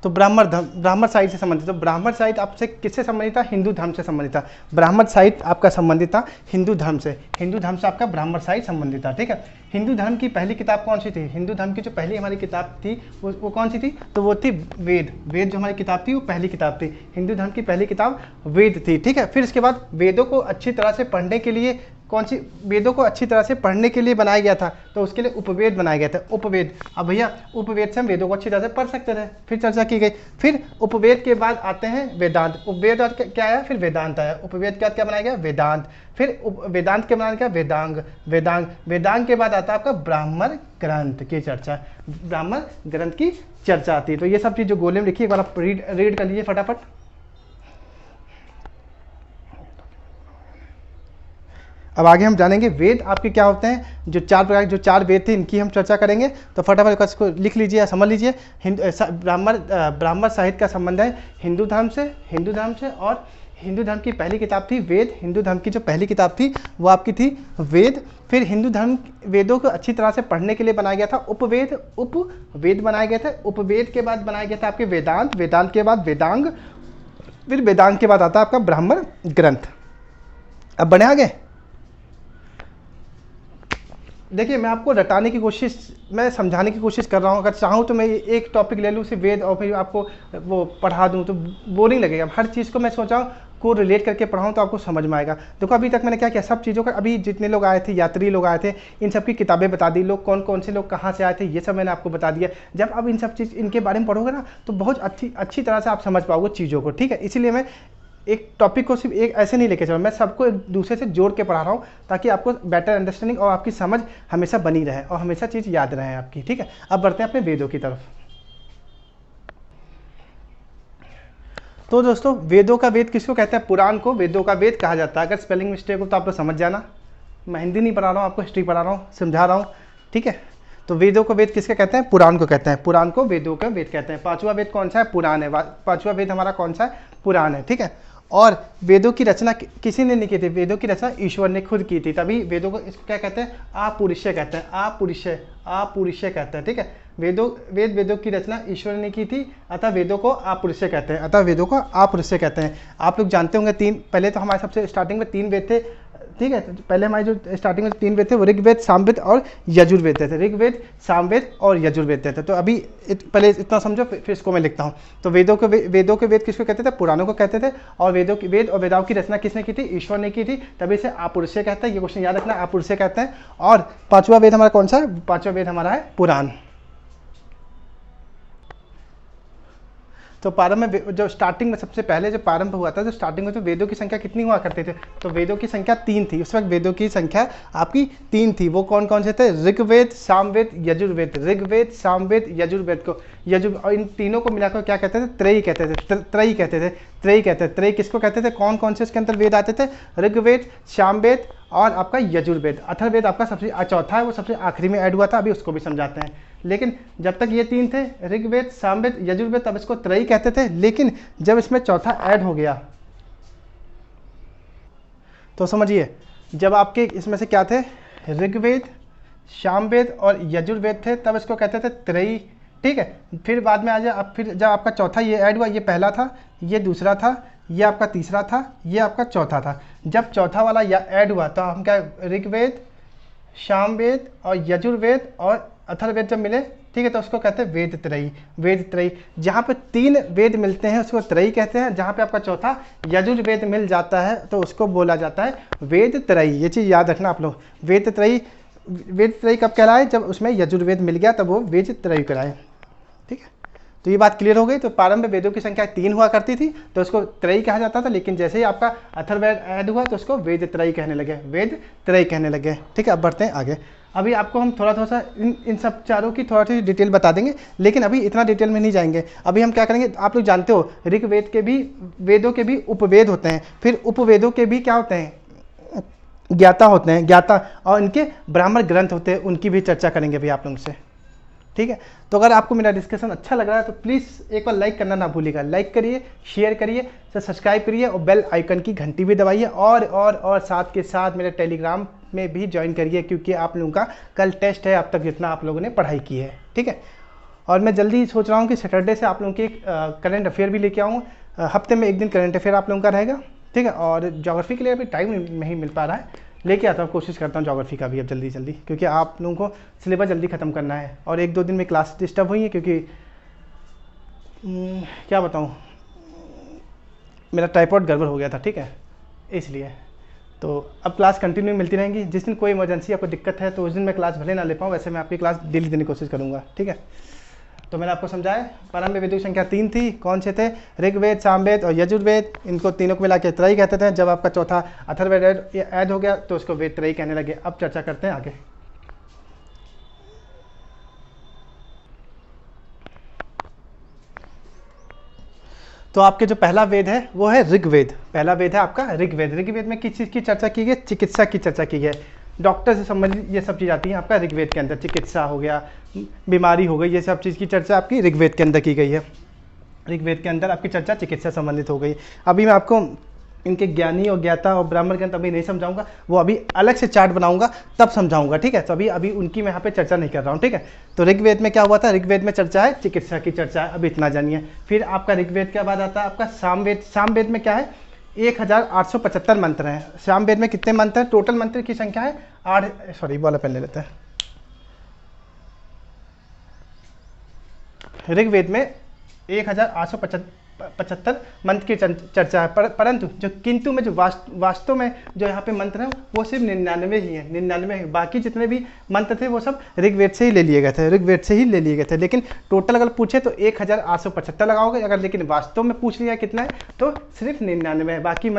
तो ब्राह्मण धर्म, ब्राह्मण साहित्य से संबंधित। तो ब्राह्मण साहित्य आपसे किससे संबंधित था, हिंदू धर्म से संबंधित था। ब्राह्मण साहित्य आपका संबंधित था हिंदू धर्म से, हिंदू धर्म से आपका ब्राह्मण साहित्य संबंधित था, ठीक है। हिंदू धर्म की पहली किताब कौन सी थी, हिंदू धर्म की जो पहली हमारी किताब थी वो कौन सी थी, तो वो थी वेद। वेद जो हमारी किताब थी वो पहली किताब थी, हिंदू धर्म की पहली किताब वेद थी, ठीक है। फिर इसके बाद वेदों को अच्छी तरह से पढ़ने के लिए, कौन सी, वेदों को अच्छी तरह से पढ़ने के लिए बनाया गया था, तो उसके लिए उपवेद बनाया गया था, उपवेद। अब भैया उपवेद से हम वेदों को अच्छी तरह से पढ़ सकते थे, फिर चर्चा की गई। फिर उपवेद के बाद आते हैं वेदांत। उपवेद और क्या आया, फिर वेदांत आया। उपवेद के बाद क्या बनाया गया, वेदांत। फिर वेदांत के बनाने का वेदांग, वेदांग। वेदांग के बाद आता है आपका ब्राह्मण ग्रंथ की चर्चा, ब्राह्मण ग्रंथ की चर्चा आती है। तो ये सब चीज़ जो गोले में लिखी, एक बार आप रीड कर लीजिए फटाफट। अब आगे हम जानेंगे वेद आपके क्या होते हैं, जो 4 प्रकार जो 4 वेद थे, इनकी हम चर्चा करेंगे। तो फटाफट इसको लिख लीजिए या समझ लीजिए। ब्राह्मण साहित्य का संबंध है हिंदू धर्म से, और हिंदू धर्म की पहली किताब थी वेद। हिंदू धर्म की जो पहली किताब थी वो आपकी थी वेद। फिर हिंदू धर्म वेदों को अच्छी तरह से पढ़ने के लिए बनाया गया था उपवेद, उपवेद बनाए गए थे। उपवेद के बाद बनाया गया था आपके वेदांत, वेदांत के बाद वेदांग, फिर वेदांग के बाद आता है आपका ब्राह्मण ग्रंथ। अब बढ़े आगे। देखिए मैं आपको रटाने की कोशिश, मैं समझाने की कोशिश कर रहा हूँ। अगर चाहूँ तो मैं एक टॉपिक ले लूँ सिर्फ वेद और फिर आपको वो पढ़ा दूँ तो बोरिंग लगेगा। हर चीज़ को मैं सोचा को रिलेट करके पढ़ाऊँ तो आपको समझ में आएगा। देखो अभी तक मैंने क्या किया, सब चीज़ों का, अभी जितने लोग आए थे, यात्री लोग आए थे, इन सब की किताबें बता दी, लोग कौन कौन से लोग कहाँ से आए थे, ये सब मैंने आपको बता दिया। जब अब इन सब चीज़ इनके बारे में पढ़ोगे ना तो बहुत अच्छी तरह से आप समझ पाओगे चीज़ों को, ठीक है। इसीलिए मैं एक टॉपिक को सिर्फ एक ऐसे नहीं लेके चल रहा, मैं सबको एक दूसरे से जोड़ के पढ़ा रहा हूँ ताकि आपको बेटर अंडरस्टैंडिंग और आपकी समझ हमेशा बनी रहे और हमेशा चीज़ याद रहे आपकी, ठीक है। अब बढ़ते हैं अपने वेदों की तरफ। तो दोस्तों वेदों का वेद किसको कहते हैं, पुराण को वेदों का वेद कहा जाता है। अगर स्पेलिंग मिस्टेक हो तो आप लोग समझ जाना, मैं हिंदी नहीं पढ़ा रहा हूँ आपको, हिस्ट्री पढ़ा रहा हूँ, समझा रहा हूँ, ठीक है। तो वेदों को वेद किसके कहते हैं, पुराण को कहते हैं, पुराण को वेदों का वेद कहते हैं। 5वां वेद कौन सा है, पुराण है। 5वां वेद हमारा कौन सा है, पुराण है, ठीक है। और वेदों की रचना किसी ने नहीं की थी, वेदों की रचना ईश्वर ने खुद की थी, तभी वेदों को इसको क्या कहते हैं, आपुरुषय कहते हैं, आपुरुषय कहते हैं, ठीक है। वेदों की रचना ईश्वर ने की थी, अतः वेदों को आपुरुषय कहते हैं, आप लोग जानते होंगे 3, पहले तो हमारे सबसे स्टार्टिंग में 3 वेद थे, ठीक है। तो पहले हमारे जो स्टार्टिंग में 3 वेद थे वो ऋग्वेद, सामवेद और यजुर्वेद थे। ऋग्वेद, सामवेद और यजुर्वेद थे। तो अभी पहले इतना समझो, फिर इसको मैं लिखता हूँ। तो वेदों के वेद किसको कहते थे? पुराणों को कहते थे। और वेद और वेदाओं की रचना किसने की थी? ईश्वर ने की थी, तभी से आपुरुषे कहते हैं। ये क्वेश्चन याद रखना, आपुरुषे कहते हैं। और 5वां वेद हमारा कौन सा है? 5वां वेद हमारा है पुराण। तो प्रारंभ में जो स्टार्टिंग में सबसे पहले जो प्रारंभ हुआ था, जो स्टार्टिंग में तो वेदों की संख्या कितनी हुआ करते थे? तो वेदों की संख्या 3 थी। उस वक्त वेदों की संख्या आपकी 3 थी। वो कौन कौन से थे? ऋग्वेद, सामवेद, यजुर्वेद। ऋग्वेद, सामवेद, यजुर्वेद को और इन तीनों को मिलाकर क्या कहते थे? त्रयी कहते थे। त्रयी कहते थे। त्रयी कहते थे। त्रयी किसको कहते थे? कौन कौन से इसके अंदर वेद आते थे? ऋग्वेद, सामवेद और आपका यजुर्वेद। अथर्ववेद आपका सबसे चौथा है, वो सबसे आखिरी में ऐड हुआ था, अभी उसको भी समझाते हैं। लेकिन जब तक ये 3 थे, ऋग्वेद, सामवेद, यजुर्वेद, तब इसको त्रयी कहते थे। लेकिन जब इसमें चौथा ऐड हो गया तो समझिए, जब आपके इसमें से क्या थे? ऋग्वेद, सामवेद और यजुर्वेद थे, तब इसको कहते थे त्रयी। ठीक है। फिर बाद में आ जाए, अब फिर जब आपका चौथा ये ऐड हुआ, ये पहला था, ये दूसरा था, ये आपका तीसरा था, ये आपका चौथा था। जब चौथा वाला ऐड हुआ तो हम क्या? ऋग्वेद, सामवेद और यजुर्वेद और अथर्ववेद जब मिले, ठीक है, तो उसको कहते हैं वेद त्रयी। वेद त्रयी, जहाँ पे 3 वेद मिलते हैं उसको त्रयी कहते हैं। जहाँ पे आपका चौथा यजुर्वेद मिल जाता है तो उसको बोला जाता है वेद त्रयी। ये चीज़ याद रखना आप लोग। वेद त्रयी कब कहलाए? जब उसमें यजुर्वेद मिल गया तब वो वेद त्रयी कहलाए। ठीक है। तो ये बात क्लियर हो गई। तो प्रारंभ में वेदों की संख्या 3 हुआ करती थी, तो उसको त्रयी कहा जाता था। लेकिन जैसे ही आपका अथर्ववेद ऐड हुआ तो उसको वेद त्रयी कहने लगे, वेद त्रयी कहने लगे। ठीक है। अब बढ़ते हैं आगे। अभी आपको हम थोड़ा सा इन सब चारों की थोड़ा सी डिटेल बता देंगे, लेकिन अभी इतना डिटेल में नहीं जाएंगे। अभी हम क्या करेंगे, आप लोग जानते हो ऋग्वेद के भी, वेदों के भी उपवेद होते हैं, फिर उपवेदों के भी क्या होते हैं? ज्ञाता होते हैं, ज्ञाता। और इनके ब्राह्मण ग्रंथ होते हैं, उनकी भी चर्चा करेंगे अभी आप लोगों से। ठीक है। तो अगर आपको मेरा डिस्कशन अच्छा लग रहा है तो प्लीज़ एक बार लाइक करना ना भूलिएगा। लाइक करिए, शेयर करिए, सब्सक्राइब करिए और बेल आइकन की घंटी भी दबाइए। और साथ के साथ मेरे टेलीग्राम में भी ज्वाइन करिए, क्योंकि आप लोगों का कल टेस्ट है, अब तक जितना आप लोगों ने पढ़ाई की है। ठीक है। और मैं जल्दी सोच रहा हूँ कि सैटरडे से आप लोगों के करंट अफेयर भी लेके आऊँ। हफ्ते में 1 दिन करंट अफेयर आप लोगों का रहेगा। ठीक है। और ज्योग्राफी के लिए अभी टाइम नहीं मिल पा रहा है, लेके आता हूँ, कोशिश करता हूँ ज्योग्राफी का भी अब जल्दी, क्योंकि आप लोगों को सिलेबस जल्दी ख़त्म करना है। और 1-2 दिन में क्लास डिस्टर्ब हुई है, क्योंकि क्या बताऊँ, मेरा ट्राइपॉड गड़बड़ हो गया था। ठीक है, इसलिए। तो अब क्लास कंटिन्यू मिलती रहेंगी। जिस दिन कोई इमरजेंसी आपको दिक्कत है तो उस दिन मैं क्लास भले ना ले पाऊँ, वैसे मैं आपकी क्लास डेली देने की कोशिश करूँगा। ठीक है। तो मैंने आपको समझाया, प्रारंभ में वेदों की संख्या 3 थी। कौन से थे? ऋग्वेद, सामवेद और यजुर्वेद। इनको तीनों को मिला के त्रयी कहते थे। जब आपका चौथा अथर्ववेद ऐड हो गया तो उसको वेद त्रयी कहने लगे। अब चर्चा करते हैं आगे। तो आपके जो पहला वेद है वो है ऋग्वेद। पहला वेद है आपका ऋग्वेद। ऋग्वेद में किस चीज़ की चर्चा की गई? चिकित्सा की चर्चा की गई। डॉक्टर से संबंधित ये सब चीज़ आती है आपका ऋग्वेद के अंदर। चिकित्सा हो गया, बीमारी हो गई, ये सब चीज़ की चर्चा आपकी ऋग्वेद के अंदर की गई है। ऋग्वेद के अंदर आपकी चर्चा चिकित्सा संबंधित हो गई। अभी मैं आपको इनके ज्ञानी और ज्ञाता और ब्राह्मण ग्रंथ अभी नहीं समझाऊंगा, वो अभी अलग से चार्ट बनाऊंगा तब समझाऊंगा। ठीक है। तो अभी उनकी मैं यहाँ पे चर्चा नहीं कर रहा हूँ। ठीक है। तो ऋग्वेद में क्या हुआ था? ऋग्वेद में चर्चा है चिकित्सा की चर्चा है, अभी इतना जानिए। फिर आपका ऋग्वेद के बाद आता है आपका सामवेद। सामवेद में क्या है? 1875 मंत्र हैं। सामवेद में कितने मंत्र हैं? टोटल मंत्र की संख्या है 8। सॉरी, वाला पेन ले लेते हैं। ऋग्वेद में 1875 मंत्र की चर्चा है, परंतु जो किंतु में जो वास्तव में जो यहाँ पे मंत्र हैं वो सिर्फ 99 ही हैं। 99 बाकी जितने भी मंत्र थे वो सब ऋग्वेद से ही ले लिए गए थे, ऋग्वेद से ही ले लिए गए थे। लेकिन टोटल अगर पूछे तो 1875 लगाओगे, अगर लेकिन वास्तव में पूछ लिया कितना है तो सिर्फ 99 है। बाकी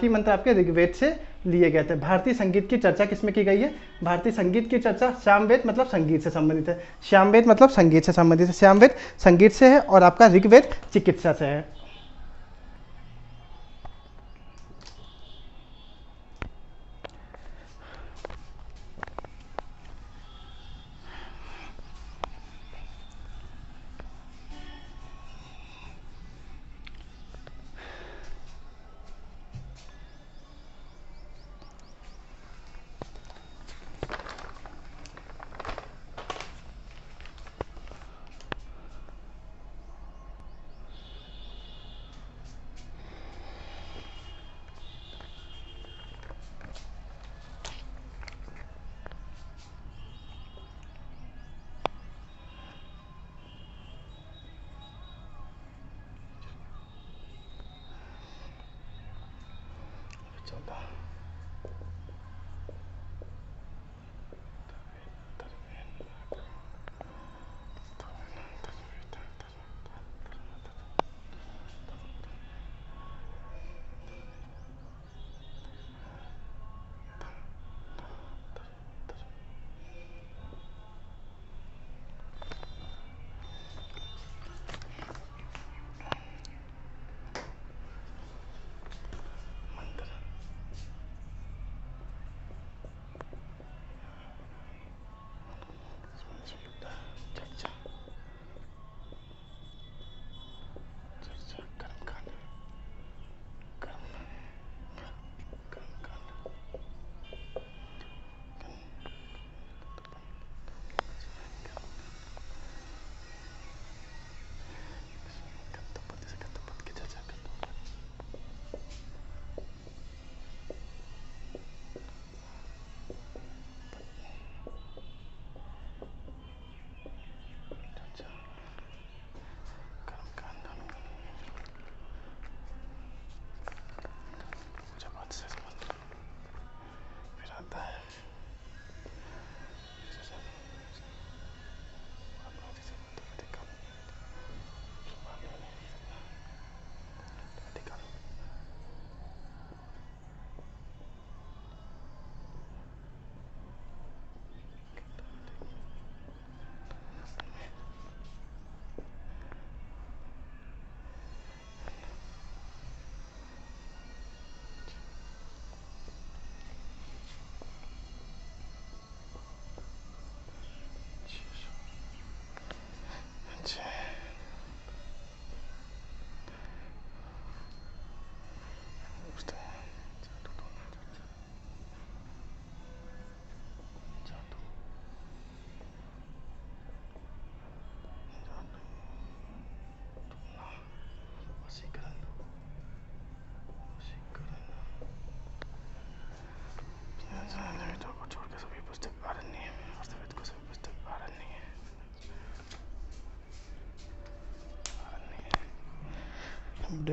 मंत्र आपके ऋग्वेद से लिए गए थे। भारतीय संगीत की चर्चा किसमें की गई है? भारतीय संगीत की चर्चा सामवेद मतलब संगीत से संबंधित है। सामवेद मतलब संगीत से संबंधित है। सामवेद संगीत से है और आपका ऋग्वेद चिकित्सा से है।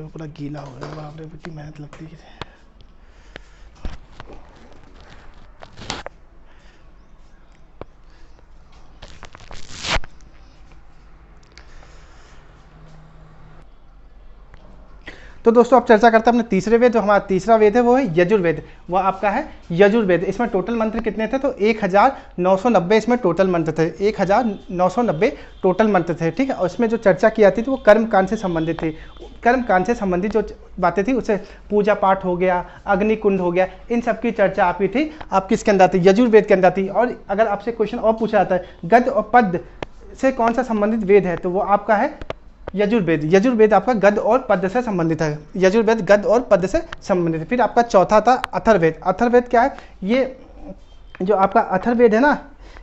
पूरा गीला हो गया, बाप रे कितनी मेहनत लगती है। तो दोस्तों अब चर्चा करते हैं अपने तीसरे वेद। जो हमारा तीसरा वेद है वो है यजुर्वेद। वो आपका है यजुर्वेद। इसमें टोटल मंत्र कितने थे? तो 1990 इसमें टोटल मंत्र थे। 1990 टोटल मंत्र थे, ठीक है। और इसमें जो चर्चा की जाती थी वो कर्म कांड से संबंधित थी। कर्म कांड से संबंधित जो बातें थी उससे पूजा पाठ हो गया, अग्निकुंड हो गया, इन सब की चर्चा आपकी थी, आपकी इसके अंदर थी, यजुर्वेद के अंदर थी। और अगर आपसे क्वेश्चन और पूछा जाता है गद्य और पद्य से कौन सा संबंधित वेद है, तो वो आपका है यजुर्वेद। यजुर्वेद आपका गद्य और पद्य से संबंधित है। यजुर्वेद गद्य और पद्य से संबंधित है। फिर आपका चौथा था अथर्ववेद। अथर्ववेद क्या है? ये जो आपका अथर्ववेद है ना,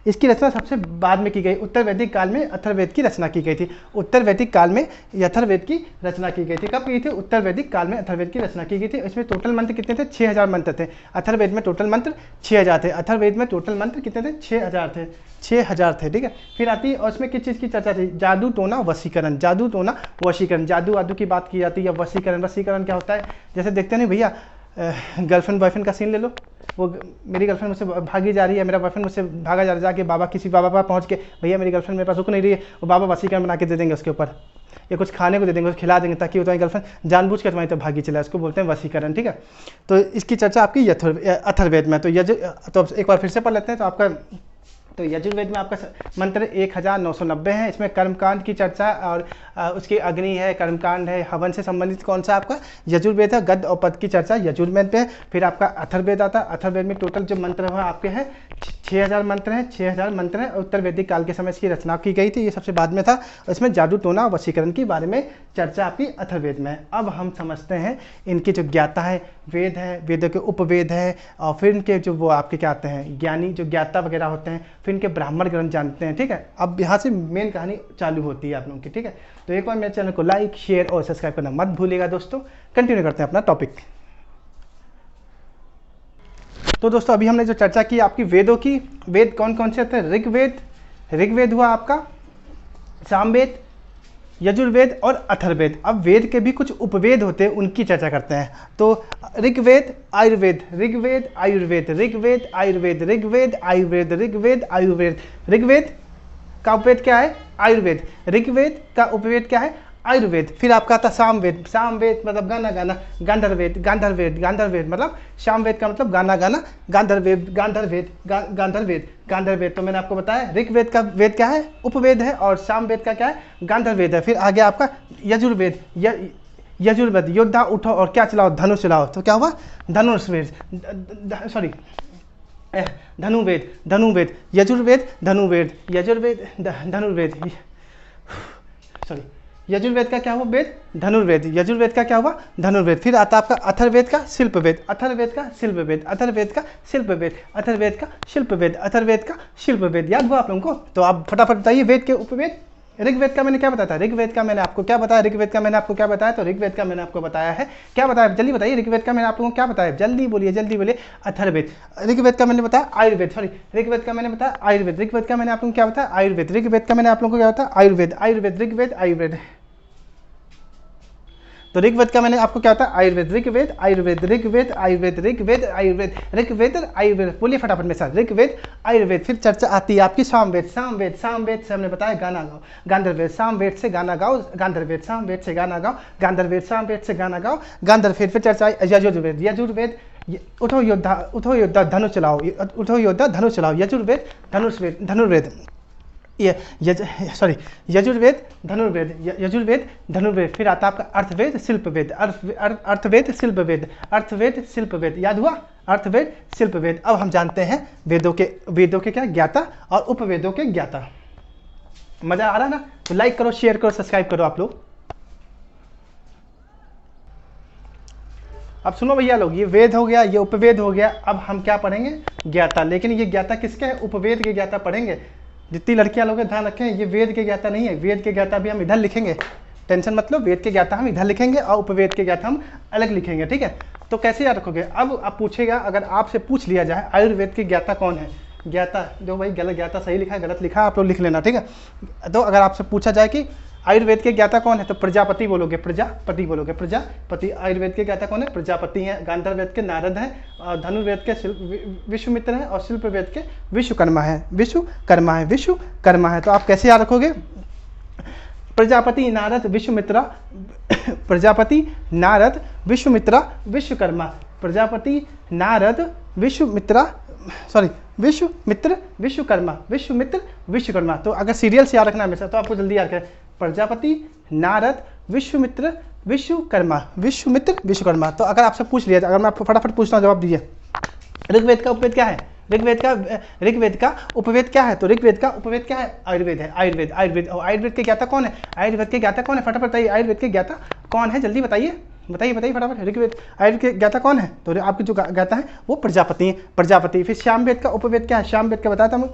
इसकी रचना सबसे बाद में की गई। उत्तर वैदिक काल में अथर्ववेद की रचना की गई थी। उत्तर वैदिक काल में अथर्ववेद की रचना की गई थी। कब की थी? उत्तर वैदिक काल में अथर्ववेद की रचना की गई थी। इसमें टोटल मंत्र कितने थे? 6000 मंत्र थे। अथर्ववेद में टोटल मंत्र 6000 थे। अथर्ववेद में टोटल मंत्र कितने थे? 6000 थे। 6000 थे, ठीक है। फिर आती है, और उसमें किस चीज़ की चर्चा थी? जादू टोना वशीकरण। जादू टोना वशीकरण, जादू वादू की बात की जाती है। या वशीकरण, वशीकरण क्या होता है? जैसे देखते नहीं भैया, गर्लफ्रेंड बॉयफ्रेंड का सीन ले लो। वो मेरी गर्लफ्रेंड मुझसे भागी जा रही है, मेरा बॉयफ्रेंड मुझसे भागा जा रहा है, जाके बाबा किसी बाबा पास पहुंच के, भैया मेरी गर्लफ्रेंड मेरे पास रुक नहीं रही है, वो बाबा वशीकरण बना के दे देंगे उसके ऊपर, या कुछ खाने को दे देंगे, खिला देंगे, ताकि वो तुम्हारी गर्लफ्रेंड जानबूझ के तुम्हारी तो भागी चला। उसको बोलते हैं वशीकरण, ठीक है। तो इसकी चर्चा आपकी अथर्ववेद में। तो एक बार फिर से पढ़ लेते हैं। तो आपका तो यजुर्वेद में आपका मंत्र 1990 है। इसमें कर्मकांड की चर्चा और उसकी अग्नि है, कर्मकांड है, हवन से संबंधित कौन सा आपका यजुर्वेद है। गद्य और पद की चर्चा यजुर्वेद पे है। फिर आपका अथर्ववेद आता है। अथर्ववेद में टोटल जो मंत्र है आपके हैं 6000 मंत्र हैं। 6000 मंत्र हैं। उत्तर वैदिक काल के समय इसकी रचना की गई थी, ये सबसे बाद में था। इसमें जादू टोना वशीकरण के बारे में चर्चा आपकी अथर्ववेद में है। अब हम समझते हैं इनकी जो ज्ञाता है, वेद है, वेदों के उपवेद है, और फिर इनके जो वो आपके क्या आते हैं ज्ञानी जो ज्ञाता वगैरह होते हैं, फिर इनके ब्राह्मण ग्रंथ जानते हैं, ठीक है। अब यहाँ से मेन कहानी चालू होती है आप लोगों की, ठीक है। तो एक बार मेरे चैनल को लाइक, शेयर और सब्सक्राइब करना मत भूलिएगा दोस्तों। कंटिन्यू करते हैं अपना टॉपिक। तो दोस्तों अभी हमने जो चर्चा की आपकी वेदों की, वेद कौन कौन से होते हैं? ऋग्वेद हुआ आपका, सामवेद, यजुर्वेद और अथर्ववेद। अब वेद के भी कुछ उपवेद होते हैं, उनकी चर्चा करते हैं। तो ऋग्वेद आयुर्वेद, ऋग्वेद आयुर्वेद, ऋग्वेद आयुर्वेद, ऋग्वेद आयुर्वेद, ऋग्वेद आयुर्वेद। ऋग्वेद का उपवेद क्या है? आयुर्वेद। ऋग्वेद का उपवेद क्या है? आयुर्वेद। फिर आपका आता सामवेद, सामवेद मतलब गाना गाना, गांधर्वेद, गांधर्वेद, गांधर्वेद मतलब सामवेद का मतलब गाना गाना, गांधर्वेद, गांधर्वेद, गांधर्वेद, गांधर्वेद। तो मैंने आपको बताया ऋग्वेद का वेद क्या है? उपवेद है, और सामवेद का क्या है? गांधर्वेद है। फिर आगे आपका यजुर्वेद, यजुर्वेद योद्धा उठो और क्या चलाओ? धनुष चलाओ। तो क्या हुआ? धनुर्वेद, सॉरी धनुर्वेद, धनुर्वेद, यजुर्वेद, धनुर्वेद, यजुर्वेद, धनुर्वेद, सॉरी यजुर्वेद का क्या हुआ? वेद, धनुर्वेद। यजुर्वेद का क्या हुआ? धनुर्वेद। फिर आता आपका अथर्ववेद का शिल्पवेद, अथर्ववेद का शिल्पवेद, अथर्ववेद का शिल्पवेद, अथर्ववेद का शिल्पवेद, अथर्ववेद का शिल्पवेद। याद हुआ आप लोगों को? तो आप फटाफट बताइए वेद के उपवेद। ऋग्वेद का मैंने क्या बताया था? ऋग्वेद का मैंने आपको क्या बताया? ऋग्वेद का मैंने आपको क्या बताया? तो ऋग्वेद का मैंने आपको बताया है, क्या बताया? जल्दी बताइए, ऋग्वेद का मैंने आप लोगों को क्या बताया? जल्दी बोलिए, जल्दी बोलिए। अथर्ववेद। ऋग्वेद का मैंने बताया आयुर्वेद, सॉरी ऋग्वेद का मैंने बताया आयुर्वेद। ऋग्वेद का मैंने आप लोगों को क्या बताया? आयुर्वेद। ऋग्वेद का मैंने आप लोगों को क्या बताया? आयुर्वेद, आयुर्वेद, ऋग्वेद, आयुर्वेद। तो ऋग्वेद का मैंने आपको क्या बताया? आयुर्वेद, ऋग्वेद, आयुर्वेद, ऋग्वेद, आयुर्वेद, ऋग्वेद, आयुर्वेद, ऋग्वेद, आयुर्वेद। बोलिए फटाफट में साथ, ऋग्वेद, आयुर्वेद। फिर चर्चा आती है आपकी सामवेद, सामवेद, सामवेद से हमने बताया गाना गाओ, गांधर्वेद, सामवेद से गाना गाओ, गांधर्वेद, सामवेद से गाना गाओ, गांधर्वेद, सामवेद से गाना गाओ, गांधर्वेद। फिर चर्चा यजुर्वेद, यजुर्वेद उठो योद्धा धनुष चलाओ, उठो योद्धा धनुष चलाओ, यजुर्वेद, धनुर्वेद, धनुर्वेद, सॉरी यजुर्वेद, धनुर्वेद, यजुर्वेद, धनुर्वेद। फिर आता आपका अर्थवेद, शिल्पवेद, अर्थवेद, शिल्पवेद, अर्थवेद, शिल्पवेद। याद हुआ? अर्थवेद, शिल्पवेद। अब हम जानते हैं वेदों के क्या ज्ञाता और उपवेदों के ज्ञाता। मजा आ रहा ना? तो लाइक करो, शेयर करो, सब्सक्राइब करो आप लोग। अब सुनो भैया लोग, ये वेद हो गया, ये उपवेद हो गया। अब हम क्या पढ़ेंगे? ज्ञाता। लेकिन ये ज्ञाता किसके हैं? उपवेद के ज्ञाता पढ़ेंगे। जितनी लड़कियां लोग ध्यान रखें, ये वेद के ज्ञाता नहीं है। वेद के ज्ञाता भी हम इधर लिखेंगे, टेंशन मतलब, वेद के ज्ञाता हम इधर लिखेंगे और उपवेद के ज्ञाता हम अलग लिखेंगे, ठीक है? तो कैसे याद रखोगे? अब आप पूछेगा, अगर आपसे पूछ लिया जाए आयुर्वेद के ज्ञाता कौन है? ज्ञाता जो भाई गलत, ज्ञाता सही लिखा है, गलत लिखा है, आप लोग लिख लेना, ठीक है? तो अगर आपसे पूछा जाए कि आयुर्वेद के ज्ञाता कौन है, तो प्रजापति बोलोगे, प्रजापति बोलोगे, प्रजापति। आयुर्वेद के ज्ञाता कौन है? प्रजापति हैं। गांधर्वेद के नारद हैं, और धनुर्वेद के विश्वामित्र हैं, और शिल्पवेद के विश्वकर्मा है, विश्वकर्मा है, विश्वकर्मा है। तो आप कैसे याद रखोगे? प्रजापति, नारद, विश्वामित्रा, प्रजापति, नारद, विश्वामित्रा, विश्वकर्मा, प्रजापति, नारद, विश्वामित्रा, सॉरी विश्वमित्र, विश्वकर्मा, विश्वमित्र, विश्वकर्मा। तो अगर सीरियल से याद रखना हमेशा, तो आपको जल्दी याद करें, प्रजापति, नारद, विश्वमित्र, विश्वकर्मा, विश्वमित्र, विश्वकर्मा। तो अगर आपसे पूछ लिया, अगर मैं आपको फटाफट पूछता हूँ, जवाब दीजिए। ऋग्वेद का उपवेद क्या है? ऋग्वेद का उपवेद क्या है? तो ऋग्वेद का उपवेद क्या है? आयुर्वेद है, आयुर्वेद, आयुर्वेद। और आयुर्वेद के ज्ञाता कौन है? आयुर्वेद के ज्ञाता कौन है? फटाफट बताइए, आयुर्वेद के ज्ञाता कौन है? जल्दी बताइए, बताइए, बताइए फटाफट। ऋग्वेद, आयुर्वेद के ज्ञाता कौन है? तो आपके जो ज्ञाता है वो प्रजापति है, प्रजापति। फिर सामवेद का उपवेद क्या है? सामवेद का बताया था मैं,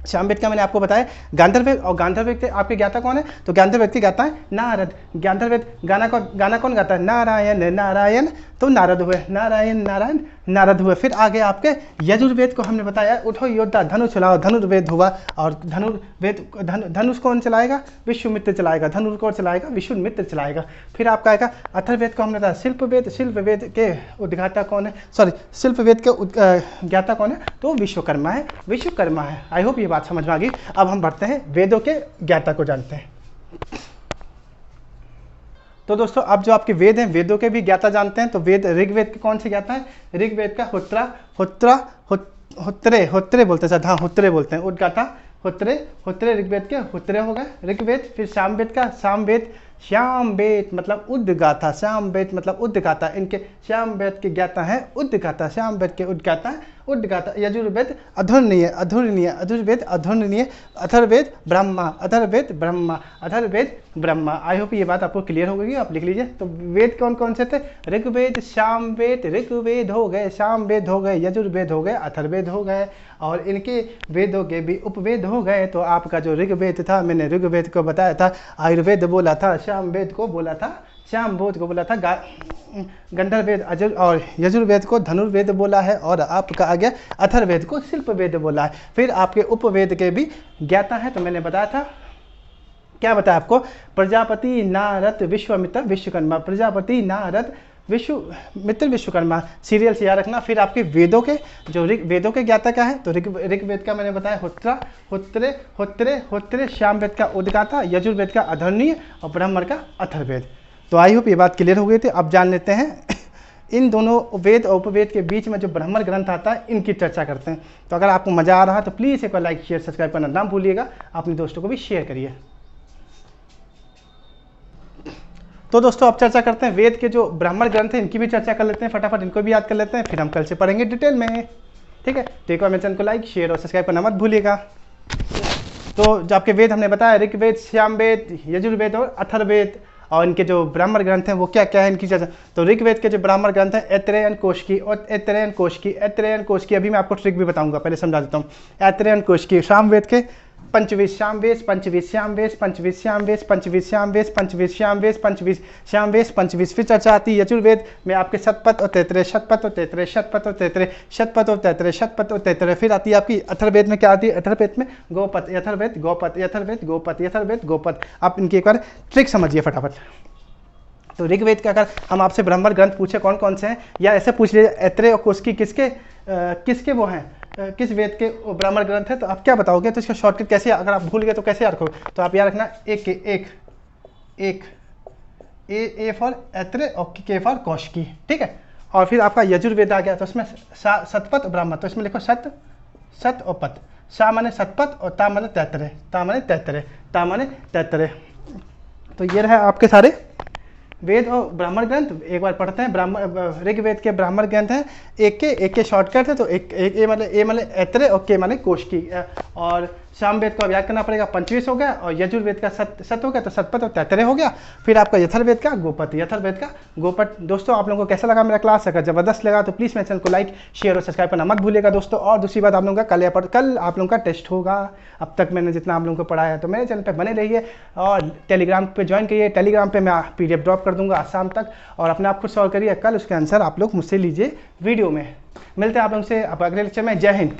सामवेद का मैंने आपको बताया गांधर्वेद। और गांधर्वेद के आपके ज्ञाता कौन है? तो गांधर्वेद के ज्ञाता है नारद। गांधर्वेद गाना कौन गाता है? नारायण, नारायण। तो नारद हुए, नारायण, नारायण, नारद हुए। फिर आगे आपके यजुर्वेद को हमने बताया, उठो योद्धा धनुष चलाओ, धनुर्वेद हुआ। और धनुर्वेद, धनुष कौन चलाएगा? विश्वमित्र चलाएगा। धनुष कौन चलाएगा? विश्वमित्र चलाएगा। फिर आपका आएगा अथर्ववेद को हमने बताया शिल्पवेद। शिल्पवेद के उद्गाता कौन है? सॉरी, शिल्पवेद के ज्ञाता कौन है? तो विश्वकर्मा है, विश्वकर्मा है। आई होप ये बात समझ में आ गई। अब हम बढ़ते हैं वेदों के ज्ञाता को जानते हैं। तो दोस्तों, अब जो आपके वेद हैं, वेदों के भी ज्ञाता जानते हैं। तो वेद, ऋग्वेद के कौन से ज्ञाता है? ऋग्वेद का होत्रे बोलते हैं, हाँ होत्रे बोलते हैं, उद्गाता होत्रे ऋग्वेद के होत्रे हो गए ऋग्वेद। फिर सामवेद का श्यामवेद मतलब उद्गाता, श्यामवेद मतलब उद्गाता। इनके श्यामवेद के ज्ञाता है उद्गाता, श्यामवेद के उद्गाता है उद्गाता। यजुर्वेद अधुर्णीय, अधुर्वेद अधुर्णीय, अथर्ववेद ब्रह्मा, अथर्ववेद ब्रह्मा, अथर्ववेद ब्रह्मा। आई होप ये बात आपको क्लियर हो गई, आप लिख लीजिए। तो वेद कौन कौन से थे? ऋग्वेद, सामवेद, ऋग्वेद हो गए, सामवेद हो गए, यजुर्वेद हो गए, अथर्ववेद हो गए, और इनके वेदों के भी उपवेद हो गए। तो आपका जो ऋग्वेद था, मैंने ऋग्वेद को बताया था, आयुर्वेद बोला था, सामवेद को बोला था, सामवेद को बोला था गंधर्वेद, अजुर और यजुर्वेद को धनुर्वेद बोला है, और आपका आ गया अथर्ववेद को शिल्पवेद बोला है। फिर आपके उपवेद के भी ज्ञाता है। तो मैंने बताया था क्या बताया आपको, प्रजापति नारद विश्वामित्र विश्वकर्मा, प्रजापति नारद विश्वामित्र विश्वकर्मा, सीरियल से याद रखना। फिर आपके वेदों के जो वेदों के ज्ञाता क्या है, तो ऋग्वेद का मैंने बताया होत्रा, होत्रे होत्रे होत्रे, सामवेद का उद्गाता, यजुर्वेद का अधर्वणीय और ब्राह्मण का अथर्ववेद। तो आई होप ये बात क्लियर हो गई थी। अब जान लेते हैं इन दोनों वेद और उपवेद के बीच में जो ब्राह्मण ग्रंथ आता है इनकी चर्चा करते हैं। तो अगर आपको मजा आ रहा है तो प्लीज़ एक बार लाइक शेयर सब्सक्राइब करना ना भूलिएगा, अपने दोस्तों को भी शेयर करिए। तो दोस्तों अब चर्चा करते हैं वेद के जो ब्राह्मण ग्रंथ हैं इनकी भी चर्चा कर लेते हैं, फटाफट इनको भी याद कर लेते हैं, फिर हम कल से पढ़ेंगे डिटेल में, ठीक है। तो एक बार मेरे चैनल को लाइक शेयर और सब्सक्राइब करना मत भूलिएगा। तो जो आपके वेद हमने बताया, ऋग्वेद, सामवेद, यजुर्वेद और अथर्ववेद, और इनके जो ब्राह्मण ग्रंथ हैं वो क्या क्या है इनकी चर्चा। तो ऋग्वेद के जो ब्राह्मण ग्रंथ हैं ऐतरेयन कोशकी और ऐतरेयन कोशकी, ऐतरेयन कोशकी, अभी मैं आपको ट्रिक भी बताऊंगा, पहले समझा देता हूँ। ऐतरेयन कोशकी, सामवेद के पंचवीस सामवेद, पंचवीस सामवेद, पंचवीस सामवेद, पंचवीस सामवेद, पंचवीस सामवेद, पंचवीस सामवेद, पंचवीस। फिर चर्चा आती है यजुर्वेद में आपके शतपथ और तैतरे, शतपथ और तैतरे, शतपथ और तैतरे, शतपथ और तैतरे, शतपथ और तैतरे। फिर आती है आपकी अथर्ववेद में क्या आती है, अथर्ववेद में गोपथ, यथर्वेद गोपथ, यथर्वेद गोपथ, यथर्वेद गोपथ। आप इनकी एक बार ट्रिक समझिए फटाफट। तो ऋग्वेद का अगर हम आपसे ब्राह्मण ग्रंथ पूछे कौन कौन से हैं, या ऐसे पूछ लीजिए ऐतरेय और कोशकी किसके वो हैं, किस वेद के ब्राह्मण ग्रंथ है, तो आप क्या बताओगे। तो इसका शॉर्टकट कैसे, अगर आप भूल गए तो कैसे याद रखोगे, तो आप याद रखना एक ए फॉर ऐतरेय और के फॉर कोशकी, ठीक है। और फिर आपका यजुर्वेद आ गया, तो उसमें सतपथ ब्राह्मण, तो इसमें लिखो सत और पथ, सा माने सतपथ और ता माने तैतरेय, ता माने तैतरेय, ता माने तैतरेय। तो ये रहा आपके सारे वेद और ब्राह्मण ग्रंथ। एक बार पढ़ते हैं। ऋग्वेद के ब्राह्मण ग्रंथ हैं एक के शॉर्टकट है, तो एक ए माने ऐतरेय और के माने कोशकी। और सामवेद को अब याद करना पड़ेगा, 25 हो गया, और यजुर्वेद का सत हो गया, तो सतपथ और तैतरेय हो गया। फिर आपका यथर्वेद का गोपथ, यथर्वेद का गोपथ। दोस्तों आप लोगों को कैसा लगा मेरा क्लास, अगर जबरदस्त लगा तो प्लीज़ मेरे चैनल को लाइक शेयर और सब्सक्राइब करना मत भूलिएगा दोस्तों। और दूसरी बात, आप लोगों का कल आप लोगों का टेस्ट होगा। अब तक मैंने जितना आप लोगों को पढ़ाया है, तो मेरे चैनल पर बने रहिए और टेलीग्राम पर ज्वाइन करिए। टेलीग्राम पर मैं PDF ड्रॉप कर दूंगा शाम तक, और अपने आप खुद सॉल्व करिए। कल उसके आंसर आप लोग मुझसे लीजिए वीडियो में। मिलते हैं आप लोगों से अब अगले लेक्चर में। जय हिंद।